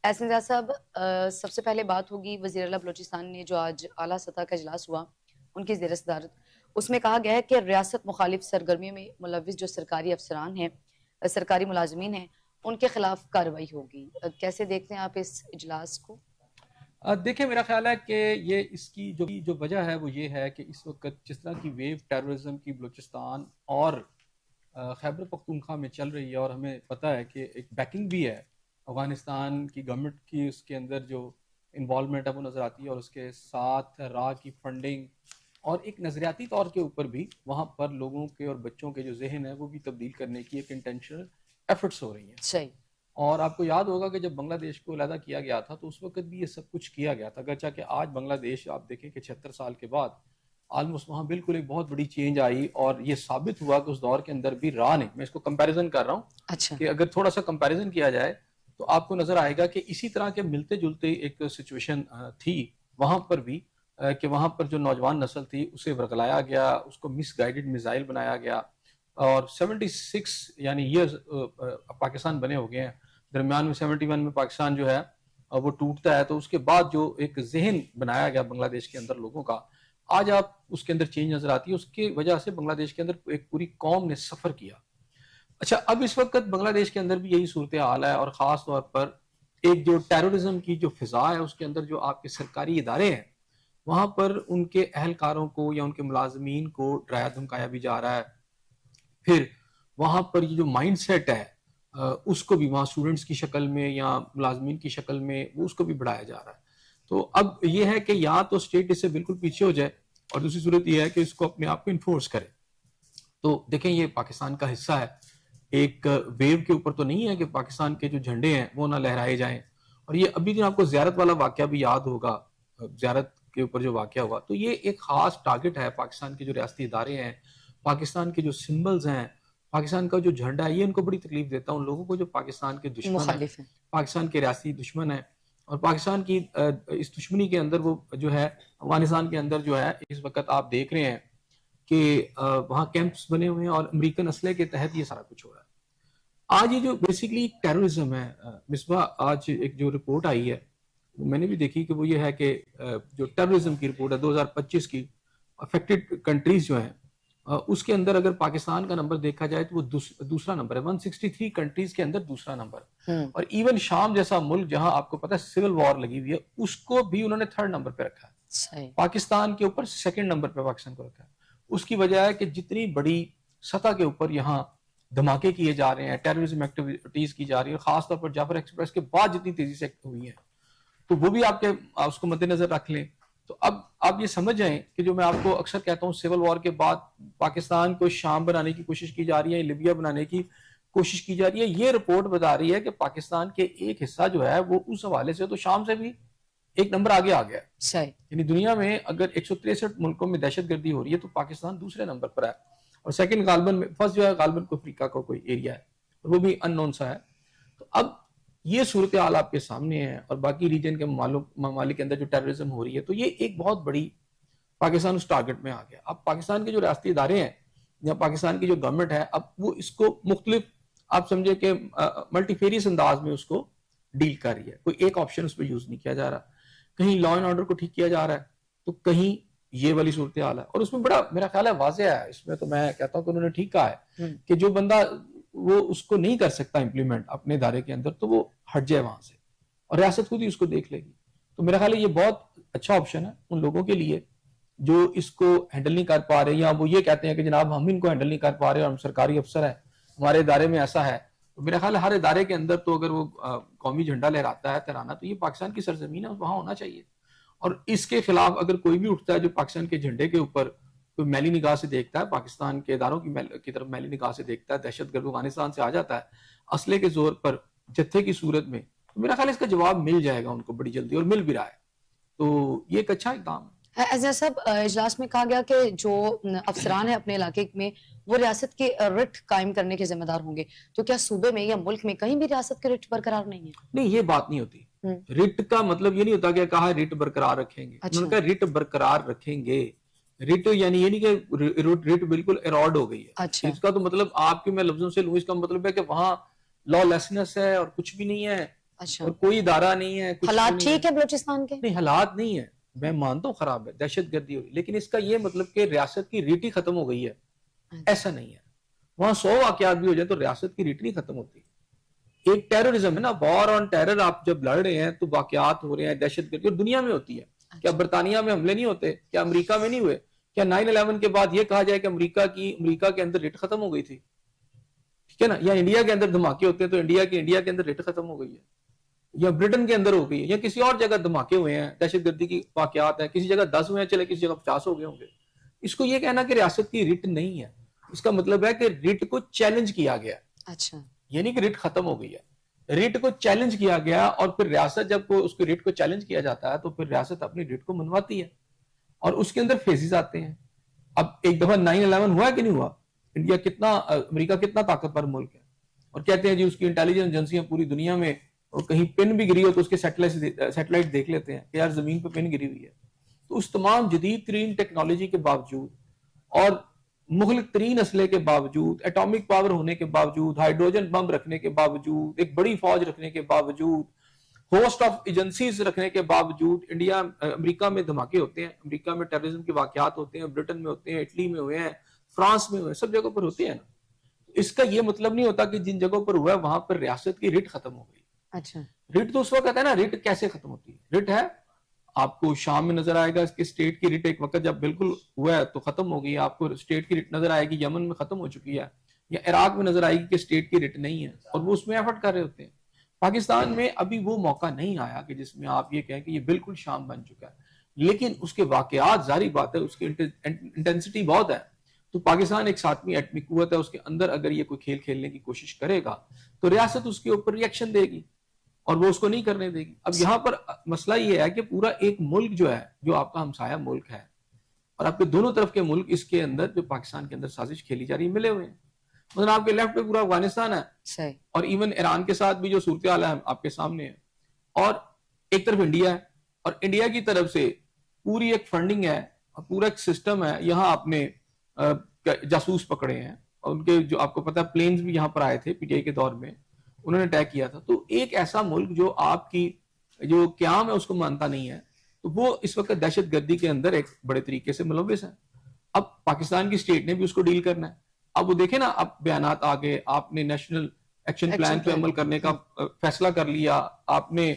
احسن اعجاز صاحب، سب سے پہلے بات ہوگی وزیر اعلیٰ بلوچستان نے جو آج اعلیٰ سطح کا اجلاس ہوا ان کی زیر صدارت، اس میں کہا گیا ہے کہ ریاست مخالف سرگرمیوں میں ملوث جو سرکاری افسران ہیں، سرکاری ملازمین ہیں، ان کے خلاف کارروائی ہوگی۔ کیسے دیکھتے ہیں آپ اس اجلاس کو؟ دیکھیں، میرا خیال ہے کہ یہ اس کی جو وجہ ہے وہ یہ ہے کہ اس وقت جس طرح کی ویو ٹیررزم کی بلوچستان اور خیبر پختونخوا میں چل رہی ہے، اور ہمیں پتہ ہے کہ ایک بیکنگ بھی ہے افغانستان کی گورنمنٹ کی، اس کے اندر جو انوالومنٹ ہے وہ نظر آتی ہے، اور اس کے ساتھ راہ کی فنڈنگ اور ایک نظریاتی طور کے اوپر بھی وہاں پر لوگوں کے اور بچوں کے جو ذہن ہے وہ بھی تبدیل کرنے کی ایک انٹینشنل ایفرٹس ہو رہی ہیں۔ صحیح۔ اور آپ کو یاد ہوگا کہ جب بنگلہ دیش کو علیحدہ کیا گیا تھا تو اس وقت بھی یہ سب کچھ کیا گیا تھا، اگرچہ کہ آج بنگلہ دیش آپ دیکھیں کہ 76 سال کے بعد آلموسٹ وہاں بالکل ایک بہت بڑی چینج آئی، اور یہ ثابت ہوا کہ اس دور کے اندر بھی رہا نہیں۔ میں اس کو کمپیریزن کر رہا ہوں اچھا۔ کہ اگر تھوڑا سا کمپیریزن کیا جائے تو آپ کو نظر آئے گا کہ اسی طرح کے ملتے جلتے ایک سچویشن تھی وہاں پر بھی، کہ وہاں پر جو نوجوان نسل تھی اسے ورگلایا گیا، اس کو مس گائیڈڈ میزائل بنایا گیا، اور 76 یعنی ایئرز پاکستان بنے ہو گئے ہیں، درمیان میں 71 میں پاکستان جو ہے وہ ٹوٹتا ہے، تو اس کے بعد جو ایک ذہن بنایا گیا بنگلہ دیش کے اندر لوگوں کا، آج آپ اس کے اندر چینج نظر آتی ہے۔ اس کی وجہ سے بنگلہ دیش کے اندر ایک پوری قوم نے سفر کیا۔ اچھا، اب اس وقت بنگلہ دیش کے اندر بھی یہی صورتحال ہے، اور خاص طور پر ایک جو ٹیررزم کی جو فضا ہے اس کے اندر جو آپ کے سرکاری ادارے ہیں وہاں پر ان کے اہلکاروں کو یا ان کے ملازمین کو ڈرایا دھمکایا بھی جا رہا ہے۔ پھر وہاں پر یہ جو مائنڈ سیٹ ہے اس کو بھی وہاں اسٹوڈنٹس کی شکل میں یا ملازمین کی شکل میں وہ اس کو بھی بڑھایا جا رہا ہے۔ تو اب یہ ہے کہ یا تو اسٹیٹ اس سے بالکل پیچھے ہو جائے، اور دوسری صورت یہ ہے کہ اس کو اپنے آپ کو انفورس کرے۔ تو دیکھیں، یہ پاکستان کا حصہ ہے، ایک ویو کے اوپر تو نہیں ہے کہ پاکستان کے جو جھنڈے ہیں وہ نہ لہرائے جائیں۔ اور یہ ابھی دن آپ کو زیارت والا واقعہ بھی یاد ہوگا، زیارت کے اوپر جو واقعہ ہوا، تو یہ ایک خاص ٹارگٹ ہے پاکستان کے جو ریاستی ادارے ہیں، پاکستان کے جو سمبلز ہیں، پاکستان کا جو جھنڈا ہے، یہ ان کو بڑی تکلیف دیتا ہے، ان لوگوں کو جو پاکستان کے دشمن ہیں، مخالف ہیں۔ پاکستان کے ریاستی دشمن ہیں، اور پاکستان کی اس دشمنی کے اندر وہ جو ہے افغانستان کے اندر جو ہے اس وقت آپ دیکھ رہے ہیں کہ وہاں کیمپس بنے ہوئے ہیں اور امریکن اسلحے کے تحت یہ سارا کچھ ہو رہا ہے۔ آج یہ جو بیسیکلی ٹیررزم ہے، مصباح، آج ایک جو رپورٹ آئی ہے میں نے بھی دیکھی کہ وہ یہ ہے کہ جو ٹیررزم کی رپورٹ ہے 2025 کی، افیکٹڈ کنٹریز جو ہیں اس کے اندر اگر پاکستان کا نمبر دیکھا جائے تو وہ دوسرا نمبر ہے، 163 کنٹریز کے اندر دوسرا نمبر۔ اور ایون شام جیسا ملک جہاں آپ کو پتہ ہے سول وار لگی ہوئی ہے، اس کو بھی انہوں نے 3rd نمبر پہ رکھا ہے، پاکستان کے اوپر 2nd نمبر پہ پاکستان کو رکھا ہے۔ اس کی وجہ ہے کہ جتنی بڑی سطح کے اوپر یہاں دھماکے کیے جا رہے ہیں، ٹیررزم ایکٹیویٹیز کی جا رہی ہے، خاص طور پر جعفر ایکسپریس کے بعد جتنی تیزی سے ہوئی ہیں، تو وہ بھی آپ اس کو مد نظر رکھ لیں۔ تو اب آپ یہ سمجھ جائیں کہ جو میں آپ کو اکثر کہتا ہوں، سول وار کے بعد پاکستان کو شام بنانے کی کوشش کی جا رہی ہے، لیبیا بنانے کی کوشش کی جا رہی ہے۔ یہ رپورٹ بتا رہی ہے کہ پاکستان کے ایک حصہ جو ہے وہ اس حوالے سے تو شام سے بھی ایک نمبر آگے آ گیا ہے۔ یعنی دنیا میں اگر 163 ملکوں میں دہشت گردی ہو رہی ہے تو پاکستان دوسرے نمبر پر ہے، اور سیکنڈ غالباً فرسٹ جو ہے غالباً کو افریقہ کا کوئی ایریا ہے، اور وہ بھی ان نون سا ہے۔ تو اب یہ صورتحال آپ کے سامنے ہے، اور باقی ریجن کے ممالک کے اندر جو ٹیررزم ہو رہی ہے، تو یہ ایک بہت بڑی پاکستان اس ٹارگٹ میں آ گیا۔ اب پاکستان کے جو ریاستی ادارے ہیں یا پاکستان کی جو گورنمنٹ ہے، اب وہ اس کو مختلف آپ سمجھے کہ ملٹی فیریس انداز میں اس کو ڈیل کر رہی ہے، کوئی ایک آپشن اس پہ یوز نہیں کیا جا رہا۔ کہیں لا اینڈ آرڈر کو ٹھیک کیا جا رہا ہے، تو کہیں یہ والی صورتحال ہے، اور اس میں بڑا میرا خیال ہے واضح ہے، اس میں تو میں کہتا ہوں کہ انہوں نے ٹھیک کہا ہے کہ جو بندہ وہ اس کو نہیں کر سکتا امپلیمنٹ اپنے ادارے کے اندر تو وہ ہٹ جائے وہاں سے، اور ریاست خود ہی اس کو دیکھ لے گی۔ تو میرا خیال ہے یہ بہت اچھا آپشن ہے ان لوگوں کے لیے جو اس کو ہینڈل نہیں کر پا رہے، یا وہ یہ کہتے ہیں کہ جناب ہم ان کو ہینڈل نہیں کر پا رہے اور ہم سرکاری افسر ہیں، ہمارے ادارے میں ایسا ہے۔ تو میرا خیال ہے ہر ادارے کے اندر تو اگر وہ قومی جھنڈا لہراتا ہے ترانہ، تو یہ پاکستان کی سرزمین ہے، وہاں ہونا چاہیے۔ اور اس کے خلاف اگر کوئی بھی اٹھتا ہے جو پاکستان کے جھنڈے کے اوپر کوئی میلی نگاہ سے دیکھتا ہے، پاکستان کے اداروں کی طرف میلی نگاہ سے دیکھتا ہے، دہشت گرد افغانستان سے آ جاتا ہے اسلحے کے زور پر جتھے کی صورت میں، تو میرا خیال ہے اس کا جواب مل جائے گا ان کو بڑی جلدی، اور مل بھی رہا ہے۔ تو یہ ایک اچھا اقدام ہے۔ اعزاز صاحب، اجلاس میں کہا گیا کہ جو افسران ہیں اپنے علاقے میں وہ ریاست کے رٹ قائم کرنے کے ذمہ دار ہوں گے، تو کیا صوبے میں یا ملک میں کہیں بھی ریاست کے رٹ برقرار نہیں ہے؟ نہیں، یہ بات نہیں ہوتی۔ رٹ کا مطلب یہ نہیں ہوتا کہ کہا رٹ برقرار رکھیں گے، انہوں نے کہا رٹ برقرار رکھیں گے۔ رٹ یعنی یہ نہیں کہ رٹ بالکل ایرارڈ ہو گئی ہے، اس کا تو مطلب آپ کے میں لفظوں سے لوں، اس کا مطلب ہے کہ وہاں لا لیسنس ہے اور کچھ بھی نہیں ہے، اچھا اور کوئی ادارہ نہیں ہے, کچھ حالات نہیں ہے. ٹھیک ہے بلوچستان کے؟ نہیں, حالات نہیں ہے, میں مانتا ہوں خراب ہے, دہشت گردی ہوئی, لیکن اس کا یہ مطلب کہ ریاست کی ریٹ ہی ختم ہو گئی ہے, ایسا نہیں ہے. وہاں 100 واقعات بھی ہو جائے تو ریاست کی ریٹ نہیں ختم ہوتی. ایک ٹیررزم ہے نا, وار آن ٹیرر, آپ جب لڑ رہے ہیں تو واقعات ہو رہے ہیں, دہشت گردی اور دنیا میں ہوتی ہے. کیا برطانیہ میں حملے نہیں ہوتے؟ کیا امریکہ میں نہیں ہوئے؟ کیا 9/11 کے بعد یہ کہا جائے کہ امریکہ کے اندر ریٹ ختم ہو گئی تھی؟ ٹھیک ہے نا. یا انڈیا کے اندر دھماکے ہوتے ہیں تو انڈیا کے اندر ریٹ ختم ہو گئی ہے, یا برٹن کے اندر ہو گئی ہے, یا کسی اور جگہ دھماکے ہوئے ہیں, دہشت گردی کی واقعات ہیں, کسی جگہ 10 ہوئے ہیں, چلے کسی جگہ 50 ہو گئے ہوں گے. اس کو یہ کہنا کہ ریاست کی ریٹ نہیں ہے, اس کا مطلب ہے کہ ریٹ کو چیلنج کیا گیا. اچھا, یہ نہیں کہ ریٹ ختم ہو گئی ہے, ریٹ کو چیلنج کیا گیا, اور پھر ریاست جب اس کو ریٹ کو چیلنج کیا جاتا ہے تو پھر ریاست اپنی ریٹ کو منواتی ہے, اور اس کے اندر فیزز آتے ہیں. اب ایک دفعہ 9/11 ہوا کہ نہیں ہوا, امریکہ کتنا طاقتور ملک ہے, اور کہتے ہیں جی اس کی انٹیلیجنس ایجنسیاں پوری دنیا میں, اور کہیں پن بھی گری ہو تو اس کے سیٹلائٹ دیکھ لیتے ہیں کہ یار زمین پہ پن گری ہوئی ہے. تو اس تمام جدید ترین ٹیکنالوجی کے باوجود, اور مغلق ترین اسلحے کے باوجود, ایٹامک پاور ہونے کے باوجود, ہائیڈروجن بم رکھنے کے باوجود, ایک بڑی فوج رکھنے کے باوجود, ہوسٹ آف ایجنسیز رکھنے کے باوجود, امریکہ میں دھماکے ہوتے ہیں, امریکہ میں ٹیررزم کے واقعات ہوتے ہیں, برٹن میں ہوتے ہیں, اٹلی میں ہوئے ہیں, فرانس میں ہوئے ہیں, سب جگہوں پر ہوتے ہیں نا. اس کا یہ مطلب نہیں ہوتا کہ جن جگہوں پر ہوا ہے وہاں پر ریاست کی ریٹ ختم ہو گئی. اچھا, ریٹ تو اس وقت ہے نا, ریٹ کیسے ختم ہوتی ہے؟ ریٹ ہے, آپ کو شام میں نظر آئے گا اس کی اسٹیٹ کی ریٹ ایک وقت جب بالکل ہوا ہے تو ختم ہو گئی. آپ کو اسٹیٹ کی ریٹ نظر آئے گی یمن میں ختم ہو چکی ہے, یا عراق میں نظر آئے گی کہ اسٹیٹ کی ریٹ نہیں ہے, اور وہ اس میں ایفرٹ کر رہے ہوتے ہیں. پاکستان میں ابھی وہ موقع نہیں آیا کہ جس میں آپ یہ کہیں کہ یہ بالکل شام بن چکا ہے, لیکن اس کے واقعات, ظاہری بات ہے اس کی انٹینسٹی بہت ہے. تو پاکستان ایک 7ویں ایٹمی قوت ہے, اس کے اندر اگر یہ کوئی کھیل کھیلنے کی کوشش کرے گا تو ریاست اس کے اوپر ریئیکشن دے گی, اور وہ اس کو نہیں کرنے دے گی. اب یہاں پر مسئلہ یہ ہے کہ پورا ایک ملک جو ہے, جو آپ کا ہمسایہ ملک ہے, اور آپ کے دونوں طرف کے ملک اس کے اندر جو پاکستان کے اندر سازش کھیلی جا رہی ہے ملے ہوئے ہیں. مثلا آپ کے لیفٹ پہ پورا افغانستان ہے, اور ایون ایران کے ساتھ بھی جو صورتحال ہے آپ کے سامنے ہے, اور ایک طرف انڈیا ہے, اور انڈیا کی طرف سے پوری ایک فنڈنگ ہے, پورا ایک سسٹم ہے. یہاں آپ نے جاسوس پکڑے ہیں, اور ان کے جو آپ کو پتا ہے پلینز بھی یہاں پر آئے تھے پی ٹی آئی کے دور میں, انہوں نے اٹیک کیا تھا. تو ایک ایسا ملک جو آپ کی جو قیام ہے اس کو مانتا نہیں ہے, تو وہ اس وقت دہشت گردی کے اندر ایک بڑے طریقے سے ملوث ہے. اب پاکستان کی اسٹیٹ نے بھی اس کو ڈیل کرنا ہے. اب وہ دیکھیں نا, اب بیانات آگے, آپ نے نیشنل ایکشن پلان پہ عمل کرنے کا فیصلہ کر لیا, آپ نے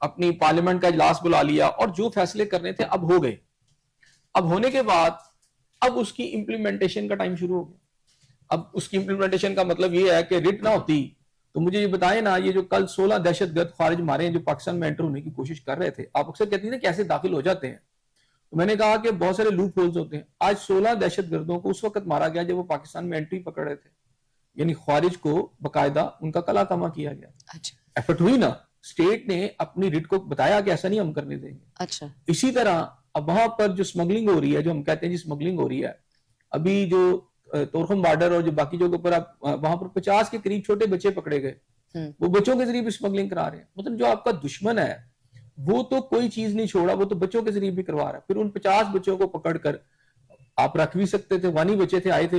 اپنی پارلیمنٹ کا اجلاس بلا لیا, اور جو فیصلے کرنے تھے اب ہو گئے. اب ہونے کے بعد اب اس کی امپلیمنٹیشن کا ٹائم شروع ہو گیا. اب اس کی امپلیمنٹیشن کا مطلب یہ ہے کہ ریٹ نہ ہوتی تو مجھے یہ بتائیں نا, یہ جو کل 16 دہشت گرد خارج مارے ہیں جو پاکستان میں انٹر ہونے کی کوشش کر رہے تھے, آپ اکثر کہتی ہیں کیسے داخل ہو جاتے ہیں, تو میں نے کہا کہ بہت سارے لوپ ہولز ہوتے ہیں. آج 16 دہشت گردوں کو اس وقت مارا گیا جب وہ پاکستان میں انٹری پکڑ رہے تھے, یعنی خارج کو باقاعدہ ان کا کلا کما کیا گیا. ایفرٹ ہوئی نا, اسٹیٹ نے اپنی ریٹ کو بتایا کہ ایسا نہیں ہم کرنے دیں گے. اچھا, اسی طرح اب وہاں پر جو سمگلنگ ہو رہی ہے, جو ہم کہتے ہیں جی سمگلنگ ہو رہی ہے, ابھی جو تورخم بارڈر اور جو باقی جگہوں پر وہاں پر 50 کے قریب چھوٹے بچے پکڑے گئے, وہ بچوں کے ذریعے بھی سمگلنگ کرا رہے ہیں. مطلب جو آپ کا دشمن ہے وہ تو کوئی چیز نہیں چھوڑا, وہ تو بچوں کے ذریعے بھی کروا رہا ہے. پھر ان 50 بچوں کو پکڑ کر آپ رکھ بھی سکتے تھے, وانی بچے تھے, آئے تھے